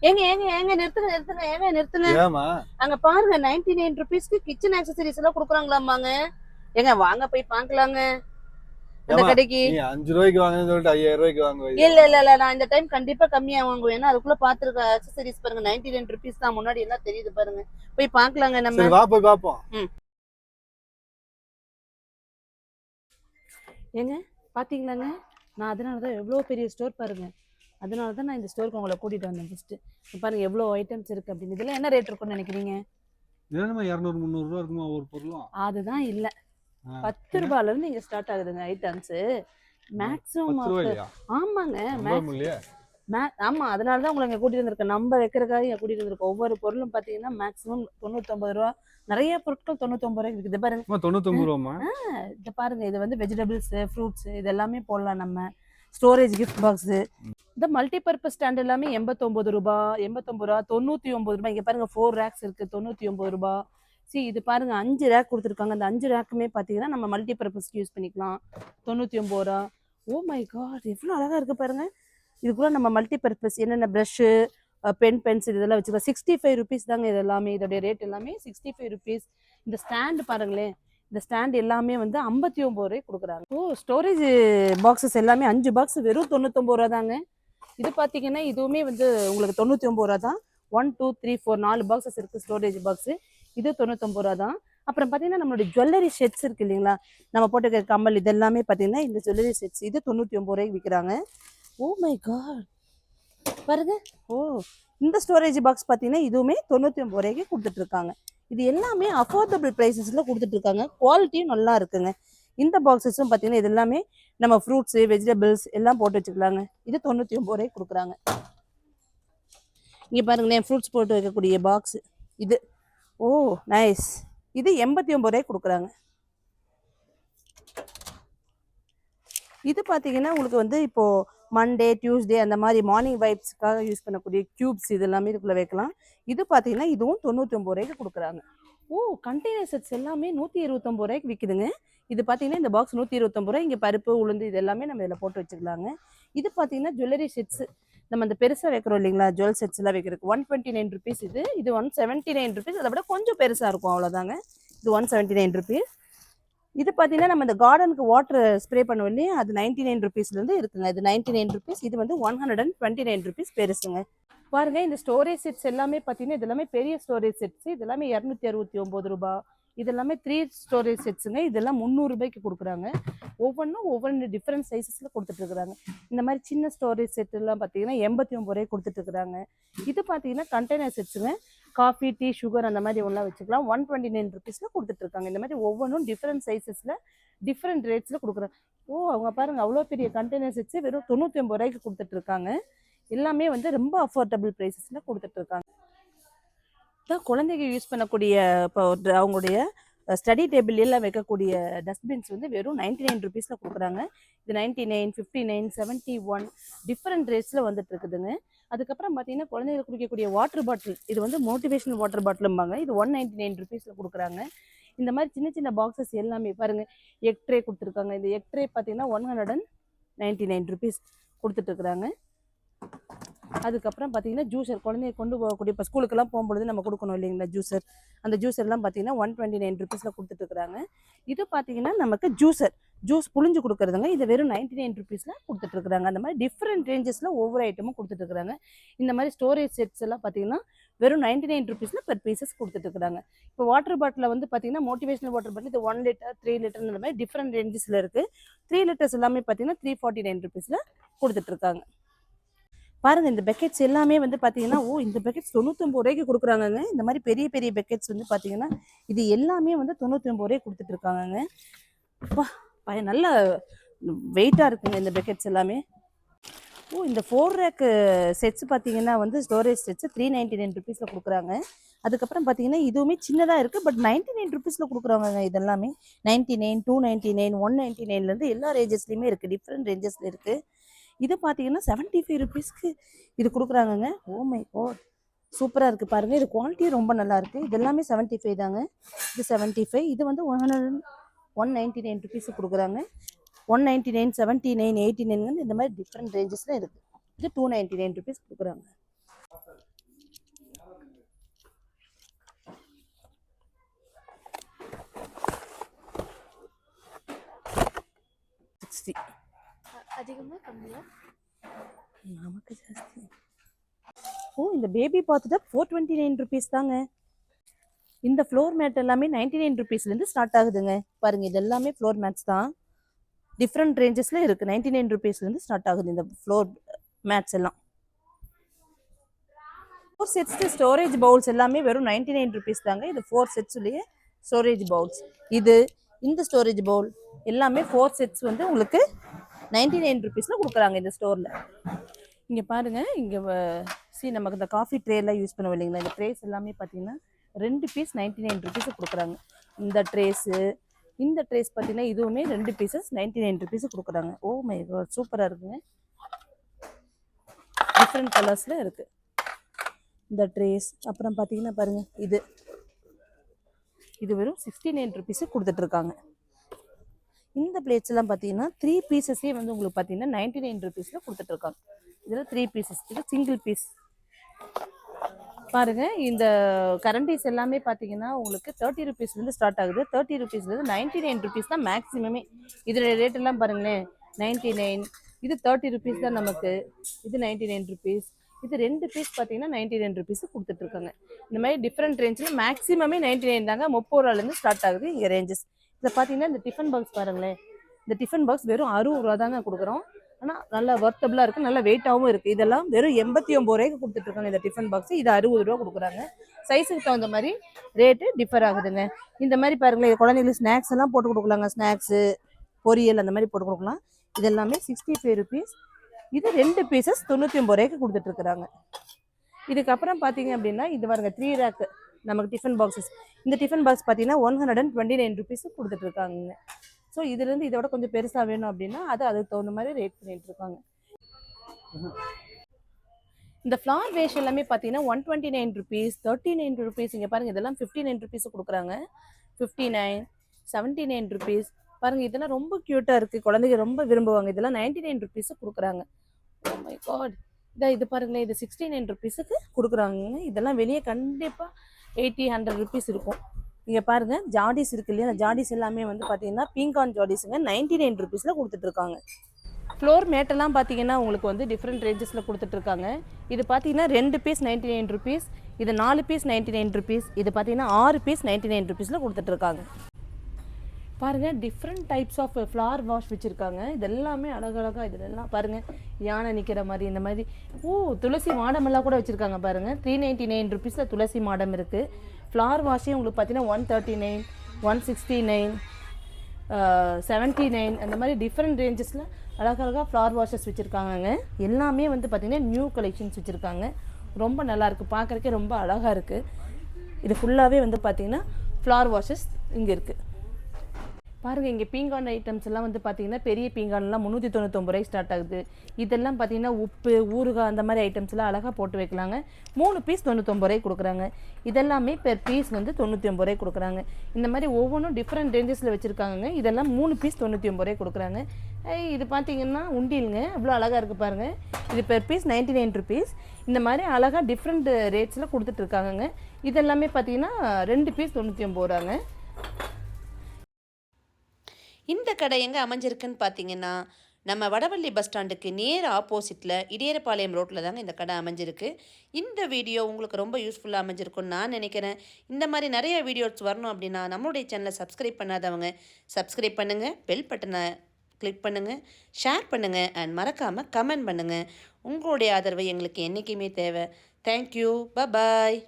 ஏங்க ஏங்க ஏங்க நிறுத்துங்க நிறுத்துங்க ஏங்க நிறுத்துங்க. ஏமா அங்க பாருங்க 99 ருபீஸ்க்கு கிச்சன் ஆக்சசரிஸ் எல்லாம் கொடுக்குறாங்களாமாங்க. ஏங்க வாங்க போய் பார்க்கலாங்க அந்த ஏமா கடைக்கு. நீ 5 ரூபாய்க்கு வாங்கன்னு சொல்லிட்டு 5000 ரூபாய்க்கு வாங்குவ. இல்ல நான் இந்த டைம் கண்டிப்பா கம்மியா வாங்குவேன். ஏன்னா அதுக்குள்ள பாத்துருக்க ஆக்சசரிஸ் பாருங்க 99 ருபீஸ் தான். முன்னாடி எல்லாம் தெரியுது பாருங்க. போய் பார்க்கலாங்க நம்ம. சரி வா போய் பாப்போம். ஏங்க பாத்தீங்களாங்க, நான் அதனாலதான் எவ்வளவு பெரிய ஸ்டோர் பாருங்க. அதனாலதான் நான் இந்த ஸ்டோருக்கு உங்களை கூட்டிட்டு வந்தேன். ஃபர்ஸ்ட் பாருங்க எவ்வளவு ஐட்டம்ஸ் இருக்கு அப்படின்னு. இதெல்லாம் என்ன ரேட் இருக்கும்னு நினைக்கிறீங்க? என்னமா 200 300 ரூபா இருக்குமா ஒரு பொருளும்? அதுதான் இல்ல, 10 ரூபாயில இருந்து இங்க ஸ்டார்ட் ஆகுதுங்க ஐட்டம்ஸ். மேக்ஸிமம் 10 ரூபாய் இல்லையா? ஆமாங்க. இல்லையா? ஆமா, அதனாலதான் உங்களை இங்க கூட்டிட்டு வந்திருக்கேன். நம்ம வைக்கிறதுக்காக இங்க கூட்டிட்டு வந்திருக்கோம். ஒவ்வொரு பொருளும் பாத்தீங்கன்னா மேக்ஸிமம் 99 ரூபா. நிறைய பொருட்கள் 99 ரூபாய்க்கு இருக்குது பாருங்க. 99 ரூபாமா? இத பாருங்க, இது வந்து வெஜிடபிள்ஸ், ஃப்ரூட்ஸ் இது எல்லாமே போடலாம் நம்ம. Storage gift box. இந்த மல்டி பர்பஸ் ஸ்டாண்ட் எல்லாமே 89 ரூபா, 89 ரூபா, 99 ரூபாய். இங்க பாருங்க 4 ரேக்ஸ் இருக்கு, 99 ரூபாய். இது பாருங்க 5 ரேக் கொடுத்துருக்காங்க. அந்த 5 ரேக்குமே பாத்தீங்கன்னா நம்ம மல்டி பர்பஸ்க்கு யூஸ் பண்ணிக்கலாம். 99 ரூபா. ஓ மை காட், எவ்வளவு அழகா இருக்கு பாருங்க. இதுக்குள்ள நம்ம மல்டி பர்பஸ் என்னென்ன ப்ரஷ், பென், பென்சில் இதெல்லாம் வச்சுக்கலாம். 65 ருபீஸ் தாங்க இது எல்லாமே. இதோடைய ரேட் எல்லாமே 65 ருபீஸ். இந்த ஸ்டாண்ட் பாருங்களேன், இந்த ஸ்டாண்ட் எல்லாமே வந்து 59 ரூபாய் கொடுக்குறாங்க. ஓ, ஸ்டோரேஜ் பாக்ஸஸ் எல்லாமே 5 பாக்ஸ் வெறும் 99 ரூபா தாங்க. இது பார்த்தீங்கன்னா இதுவுமே வந்து உங்களுக்கு 99 ரூபா தான். 1 2 3 4 4 பாக்ஸஸ் இருக்கு ஸ்டோரேஜ் பாக்ஸ். இது 99 ரூபா தான். அப்புறம் பார்த்தீங்கன்னா நம்மளுடைய ஜுவல்லரி செட்ஸ் இருக்கு இல்லைங்களா, நம்ம போட்டு கம்மல் இதெல்லாமே பார்த்தீங்கன்னா இந்த ஜுவல்லரி செட்ஸ் இது 99 ரூபாய்க்கு விற்கிறாங்க. ஓ மை காட் பாருங்க. ஓ, இந்த ஸ்டோரேஜ் பாக்ஸ் பார்த்தீங்கன்னா இதுவுமே 99 ரூபாய்க்கு கொடுத்துட்டு இருக்காங்க. இது எல்லாமே அஃபோர்டபுள் ப்ரைஸஸ்ல கொடுத்துட்டு இருக்காங்க. குவாலிட்டியும் நல்லா இருக்குங்க. இந்த பாக்ஸஸும் பார்த்தீங்கன்னா இது எல்லாமே நம்ம ஃப்ரூட்ஸ், வெஜிடபிள்ஸ் எல்லாம் போட்டு வச்சுக்கலாங்க. இது 99 ரூபாய்க்கு கொடுக்குறாங்க. இங்க பாருங்களேன், ஃப்ரூட்ஸ் போட்டு வைக்கக்கூடிய பாக்ஸ் இது. ஓ நைஸ். இது 89 ரூபாய்க்கு கொடுக்குறாங்க. இது பார்த்தீங்கன்னா உங்களுக்கு வந்து இப்போ மண்டே டியூஸ்டே அந்த மாதிரி மார்னிங் வைப்ஸ்க்காக யூஸ் பண்ணக்கூடிய கியூப்ஸ் இது எல்லாமே இதுக்குள்ள வைக்கலாம். இது பார்த்தீங்கன்னா இதுவும் 99 ரூபாய்க்கு கொடுக்குறாங்க. ஓ, கண்டெய்னர் செட்ஸ் எல்லாமே 129 ரூபாய்க்கு விற்குதுங்க. இது பார்த்தீங்கன்னா இந்த பாக்ஸ் 129 ரூபாய். இங்கே பருப்பு, உளுந்து இது எல்லாமே நம்ம இதில் போட்டு வச்சுக்கலாங்க. இது பார்த்தீங்கன்னா ஜுவல்லரி செட்ஸ், நம்ம அந்த பெருசாக வைக்கிறோம் இல்லைங்களா, ஜுவல் செட்ஸ் எல்லாம் வைக்கிறதுக்கு 129 ருபீஸ். இது 179 ருபீஸ். அதை விட கொஞ்சம் பெருசாக இருக்கும் அவ்வளோதாங்க. இது 179 ருபீஸ். இது பார்த்தீங்கன்னா நம்ம இந்த கார்டனுக்கு வாட்டர் ஸ்ப்ரே பண்ணுவோம் இல்லையா, அது 99 ருபீஸ்லேருந்து இருக்குங்க. இது 99 ருபீஸ். இது வந்து 129 ருபீஸ் பெருசுங்க. பாருங்க, இந்த ஸ்டோரேஜ் செட்ஸ் எல்லாமே பார்த்தீங்கன்னா இது எல்லாமே பெரிய ஸ்டோரேஜ் செட்ஸ். இது எல்லாமே 269 ரூபாய். இது எல்லாமே 3 ஸ்டோரேஜ் செட்ஸுங்க. இதெல்லாம் 300 ரூபாய்க்கு கொடுக்குறாங்க. ஒவ்வொன்று டிஃப்ரெண்ட் சைஸஸ்ல கொடுத்துட்டு இருக்கிறாங்க. இந்த மாதிரி சின்ன ஸ்டோரேஜ் செட் எல்லாம் பார்த்தீங்கன்னா 89 ரூபாய் கொடுத்துட்டு இருக்கிறாங்க. இது பார்த்தீங்கன்னா கண்டெய்னர் செட்ஸுங்க. காஃபி, டீ, சுகர் அந்த மாதிரி ஒன்றா வச்சுக்கலாம். 129 ருபீஸ்ல கொடுத்துட்டு இருக்காங்க. இந்த மாதிரி ஒவ்வொன்றும் டிஃப்ரெண்ட் சைஸஸ்ல டிஃப்ரெண்ட் ரேட்ஸ்ல கொடுக்குறாங்க. ஓ, அவங்க பாருங்க அவ்வளோ பெரிய கண்டெய்னர் செட்ஸ் வெறும் 99 ரூபாய்க்கு கொடுத்துட்டு இருக்காங்க. எல்லாமே வந்து ரொம்ப அஃபோர்டபுள் ப்ரைஸஸ்ல கொடுத்துட்டு இருக்காங்க. தான் குழந்தைங்க யூஸ் பண்ணக்கூடிய இப்போ அவங்களுடைய ஸ்டடி டேபிள் எல்லாம் வைக்கக்கூடிய டஸ்ட்பின்ஸ் வந்து வெறும் 99 ருபீஸ்ல கொடுக்குறாங்க. இது 99, 59, 71 டிஃப்ரெண்ட் ரேட்ஸ்ல வந்துட்டு இருக்குதுங்க. அதுக்கப்புறம் பார்த்தீங்கன்னா குழந்தைங்களுக்கு குடிக்கக்கூடிய வாட்டர் பாட்டில், இது வந்து மோட்டிவேஷனல் வாட்டர் பாட்டிலும்பாங்க. இது 199 ருபீஸ்ல கொடுக்குறாங்க. இந்த மாதிரி சின்ன சின்ன பாக்ஸஸ் எல்லாமே பாருங்க. எக் ட்ரே கொடுத்துருக்காங்க. இந்த எக் ட்ரே பார்த்தீங்கன்னா 199 ருபீஸ் கொடுத்துட்டு இருக்கிறாங்க. அதுக்கப்புறம் பார்த்தீங்கன்னா ஜூஸர், குழந்தைய கொண்டு போகக்கூடிய இப்போ ஸ்கூலுக்கெல்லாம் போகும்பொழுது நம்ம கொடுக்கணும் இல்லைங்களா ஜூஸர், அந்த ஜூஸர்லாம் பார்த்தீங்கன்னா 129 ருபீஸில் கொடுத்துட்டு இருக்கிறாங்க. இது பார்த்தீங்கன்னா நமக்கு ஜூஸ் புளிஞ்சு கொடுக்குறதுங்க. இது வெறும் 99 ருபீஸில் கொடுத்துட்டு இருக்கிறாங்க. அந்த மாதிரி டிஃப்ரெண்ட் ரேஞ்சஸில் ஒவ்வொரு ஐட்டமும் கொடுத்துட்டு இருக்கிறாங்க. இந்த மாதிரி ஸ்டோரேஜ் செட்ஸ் எல்லாம் பார்த்தீங்கன்னா வெறும் 99 ருபீஸில் பெர் பீசஸ் கொடுத்துட்டு இருக்கிறாங்க. இப்போ வாட்டர் பாட்டில் வந்து பார்த்தீங்கன்னா மோட்டிவேஷனல் வாட்டர் பாட்டில் இது 1 லிட்டர், 3 லிட்டர் இந்த மாதிரி டிஃப்ரெண்ட் ரேஞ்சஸில் இருக்குது. 3 லிட்டர்ஸ் எல்லாமே பார்த்தீங்கன்னா 349 ருபீஸில் கொடுத்துட்டு இருக்காங்க. பாருங்க, இந்த பக்கெட்ஸ் எல்லாமே வந்து பாத்தீங்கன்னா, ஓ இந்த பக்கெட்ஸ் 99 ரூபாய்க்கு கொடுக்குறாங்கங்க. இந்த மாதிரி பெரிய பெரிய பக்கெட்ஸ் வந்து பாத்தீங்கன்னா இது எல்லாமே வந்து 99 ரூபாய்க்கு கொடுத்துட்டு இருக்காங்கங்க. நல்ல வெயிட்டா இருக்குங்க இந்த பக்கெட்ஸ் எல்லாமே. ஓ, இந்த 4 ரேக் செட்ஸ் பார்த்தீங்கன்னா வந்து ஸ்டோரேஜ் செட்ஸ் 399 ருபீஸில் கொடுக்குறாங்க. அதுக்கப்புறம் பார்த்தீங்கன்னா இதுவுமே சின்னதாக இருக்குது, பட் 99 ருபீஸில் கொடுக்குறாங்க. இதெல்லாமே 99, 299, 199லேருந்து எல்லா ரேஞ்சஸ்லையுமே இருக்குது, டிஃப்ரெண்ட் ரேஞ்சஸில் இருக்குது. இது பார்த்தீங்கன்னா 75 ருபீஸ்க்கு இது கொடுக்குறாங்கங்க. ஓ மை காட், சூப்பராக இருக்குது பாருங்கள். இது குவாலிட்டியும் ரொம்ப நல்லா இருக்குது. இது எல்லாமே 75 தாங்க. இது 75. இது வந்து 199 ருபீஸுக்கு கொடுக்குறாங்க. 199, 79, 89 இந்த மாதிரி டிஃப்ரெண்ட் ரேஞ்சஸில் இருக்குது. இது 299 ருபீஸ் கொடுக்குறாங்க. ஜாஸ்தி. அதிகமாக கம்மியா? நமக்கு ஜாஸ்தி. ஓ, இந்த பேபி பார்த்துட்டா 429 ருபீஸ் தாங்க. இந்த ஃப்ளோர் மேட் எல்லாமே 99 ருபீஸ்லேருந்து ஸ்டார்ட் ஆகுதுங்க. பாருங்க, இது எல்லாமே ஃப்ளோர் மேட்ஸ் தான். டிஃப்ரெண்ட் ரேஞ்சஸ்ல இருக்கு. 99 ருபீஸ்லேருந்து ஸ்டார்ட் ஆகுது இந்த ஃப்ளோர் மேட்ஸ் எல்லாம். 4 செட்ஸ் ஸ்டோரேஜ் பவுல்ஸ் எல்லாமே வெறும் 99 ருபீஸ் தாங்க. இது 4 செட்ஸ்லயே ஸ்டோரேஜ் பவுல்ஸ். இந்த ஸ்டோரேஜ் பவுல் எல்லாமே 4 செட்ஸ் வந்து உங்களுக்கு 99 ருபீஸ்ல கொடுக்குறாங்க இந்த ஸ்டோர்ல. இங்க பாருங்க, இங்க நமக்கு இந்த காஃபி ட்ரே எல்லாம் யூஸ் பண்ணுவோம் இல்லைங்களா, இந்த ட்ரேஸ் எல்லாமே பார்த்தீங்கன்னா 2 பீஸ் 99 ருபீஸ் கொடுக்குறாங்க. இந்த ட்ரேஸ் பார்த்தீங்கன்னா இதுவுமே 2 பீசஸ் 99 ருபீஸ் கொடுக்குறாங்க. ஓ மை காட், சூப்பராக இருக்குங்க. டிஃப்ரெண்ட் கலர்ஸில் இருக்குது இந்த ட்ரேஸ். அப்புறம் பார்த்தீங்கன்னா பாருங்க, இது வெறும் 69 ருபீஸு கொடுத்துட்ருக்காங்க. இந்த பிளேட்ஸ் எல்லாம் பார்த்தீங்கன்னா 3 பீசஸே வந்து உங்களுக்கு பார்த்தீங்கன்னா 99 ருபீஸில் கொடுத்துட்ருக்காங்க. இதில் 3 பீசஸ், இது சிங்கிள் பீஸ். பாருங்க, இந்த கரண்டிஸ் எல்லாமே பார்த்தீங்கன்னா உங்களுக்கு 30 ருபீஸ்லேருந்து ஸ்டார்ட் ஆகுது. 30 ருபீஸ்லேருந்து 99 ருபீஸ் தான் மேக்ஸிமமே. இதோட ரேட் எல்லாம் பாருங்களேன், 99. இது 30 ருபீஸ் தான் நமக்கு. இது 99 ருபீஸ். இது 2 பீஸ் பார்த்தீங்கன்னா 99 ருபீஸ் கொடுத்துட்ருக்காங்க. இந்த மாதிரி டிஃப்ரெண்ட் ரேஞ்சில் மேக்ஸிமமே 99 தாங்க. 30 ரூபாலேருந்து ஸ்டார்ட் ஆகுது இங்கே ரேஞ்சஸ். இதில் பார்த்தீங்கன்னா இந்த டிஃபன் பாக்ஸ் பாருங்களேன், இந்த டிஃபன் பாக்ஸ் வெறும் 60 ரூபா தாங்க கொடுக்குறோம். ஆனால் நல்லா ஒர்த்தபிளாக இருக்குது, நல்லா வெயிட்டாகவும் இருக்குது. இதெல்லாம் வெறும் 89 ரூபாய்க்கு கொடுத்துட்ருக்காங்க இந்த டிஃபன் பாக்ஸ். இது 60 ரூபா கொடுக்குறாங்க. சைஸுக்கு தகுந்த மாதிரி ரேட்டு டிஃபர் ஆகுதுங்க. இந்த மாதிரி பாருங்களேன், குழந்தைங்களுக்கு ஸ்நாக்ஸ் எல்லாம் போட்டு கொடுக்கலாங்க. ஸ்நாக்ஸு, பொரியல் அந்த மாதிரி போட்டு கொடுக்கலாம். இது எல்லாமே 65 ருபீஸ். இது 2 பீசஸ் 99 ரூபாய்க்கு கொடுத்துட்ருக்குறாங்க. இதுக்கப்புறம் பார்த்தீங்க அப்படின்னா இது பாருங்க 3 ரேக்கு நமக்கு டிஃபன் பாக்ஸஸ். இந்த டிஃபன் பாக்ஸ் பார்த்தீங்கன்னா 129 ருபீஸ் கொடுத்துட்ருக்காங்க. ஸோ இதுலேருந்து இதோட கொஞ்சம் பெருசாக வேணும் அப்படின்னா அதுக்கு தகுந்த மாதிரி ரேட் பண்ணிட்டு இருக்காங்க. இந்த ஃப்ளார் வேஷ் எல்லாமே பார்த்தீங்கன்னா 129 ருபீஸ், 39 ருபீஸ். இங்கே பாருங்கள், இதெல்லாம் 59 ருபீஸ் கொடுக்குறாங்க. 59, 79 ருபீஸ். பாருங்கள், இதெல்லாம் ரொம்ப க்யூட்டாக இருக்குது, குழந்தைங்க ரொம்ப விரும்புவாங்க. இதெல்லாம் 99 ருபீஸு கொடுக்குறாங்க. ஓ மை காட், இது பாருங்களேன், இது 69 ருபீஸுக்கு கொடுக்குறாங்க. இதெல்லாம் வெளியே கண்டிப்பாக 80-100 ருபீஸ் இருக்கும். இங்கே பாருங்கள், ஜாடிஸ் இருக்கு இல்லையா, ஜாடிஸ் எல்லாமே வந்து பார்த்தீங்கன்னா பீங்கான் ஜாடிஸுங்க 99 ருபீஸில் கொடுத்துட்ருக்காங்க. ஃப்ளோர் மேட்டெல்லாம் பார்த்தீங்கன்னா உங்களுக்கு வந்து டிஃப்ரெண்ட் ரேஞ்சஸில் கொடுத்துட்ருக்காங்க. இது பார்த்தீங்கன்னா 2 பீஸ் 99 ருபீஸ், இது 4 பீஸ் 99 ருபீஸ், இது பார்த்தீங்கன்னா 6 பீஸ் 99 ருபீஸில் கொடுத்துட்ருக்காங்க. பாருங்கள், different types of floor wash வச்சுருக்காங்க. இதெல்லாமே அழகழகாக. இதெல்லாம் பாருங்கள், யானை நிற்கிற மாதிரி இந்த மாதிரி. துளசி மாடமெல்லாம் கூட வச்சுருக்காங்க பாருங்கள். 399 ருபீஸில் துளசி மாடம் இருக்குது. ஃப்ளார் வாஷே உங்களுக்கு பார்த்தீங்கன்னா 139, 169, 79 அந்த மாதிரி டிஃப்ரெண்ட் ரேஞ்சஸில் அழகழகாக ஃப்ளார் வாஷஸ் வச்சுருக்காங்கங்க. எல்லாமே வந்து பார்த்திங்கன்னா நியூ கலெக்ஷன்ஸ் வச்சுருக்காங்க. ரொம்ப நல்லாயிருக்கு, பார்க்குறக்கே ரொம்ப அழகாக இருக்குது. இது ஃபுல்லாகவே வந்து பார்த்திங்கன்னா ஃப்ளார் வாஷஸ் இங்கே இருக்குது. பாருங்கள், இங்கே பீங்கான் ஐட்டம்ஸ் எல்லாம் வந்து பார்த்தீங்கன்னா பெரிய பீங்கான்லாம் 399 ரூபாய் ஸ்டார்ட் ஆகுது. இதெல்லாம் பார்த்தீங்கன்னா உப்பு, ஊறுகாய் அந்த மாதிரி ஐட்டம்ஸ்லாம் அழகாக போட்டு வைக்கலாங்க. 3 பீஸ் 99 ரூபாய் கொடுக்குறாங்க. இதெல்லாமே பெர் பீஸ் வந்து 99 ரூபாய் கொடுக்குறாங்க. இந்த மாதிரி ஒவ்வொன்றும் டிஃப்ரெண்ட் ரேஞ்சஸில் வச்சுருக்காங்க. இதெல்லாம் 3 பீஸ் 99 ரூபாய் கொடுக்குறாங்க. இது பார்த்தீங்கன்னா உண்டியலுங்க, அவ்வளோ அழகாக இருக்குது பாருங்கள். இது பெர் பீஸ் 99 ருபீஸ். இந்த மாதிரி அழகாக டிஃப்ரெண்ட் ரேட்ஸில் கொடுத்துட்ருக்காங்க. இதெல்லாமே பார்த்தீங்கன்னா 2 பீஸ் 99 ரூபாங்க. இந்த கடை எங்கே அமைஞ்சிருக்குன்னு பார்த்தீங்கன்னா நம்ம வடவள்ளி பஸ் ஸ்டாண்டுக்கு நேர் ஆப்போசிட்டில் இடையரபாளையம் ரோட்டில் தாங்க இந்த கடை அமைஞ்சிருக்கு. இந்த வீடியோ உங்களுக்கு ரொம்ப யூஸ்ஃபுல்லாக அமைஞ்சிருக்குன்னு நான் நினைக்கிறேன். இந்த மாதிரி நிறைய வீடியோஸ் வரணும் அப்படின்னா நம்மளுடைய சேனலை சப்ஸ்கிரைப் பண்ணாதவங்க சப்ஸ்கிரைப் பண்ணுங்கள், பெல் பட்டனை கிளிக் பண்ணுங்கள், ஷேர் பண்ணுங்கள் அண்ட் மறக்காமல் கமெண்ட் பண்ணுங்கள். உங்களுடைய ஆதரவு எங்களுக்கு என்றைக்குமே தேவை. தேங்க்யூ, பாய்.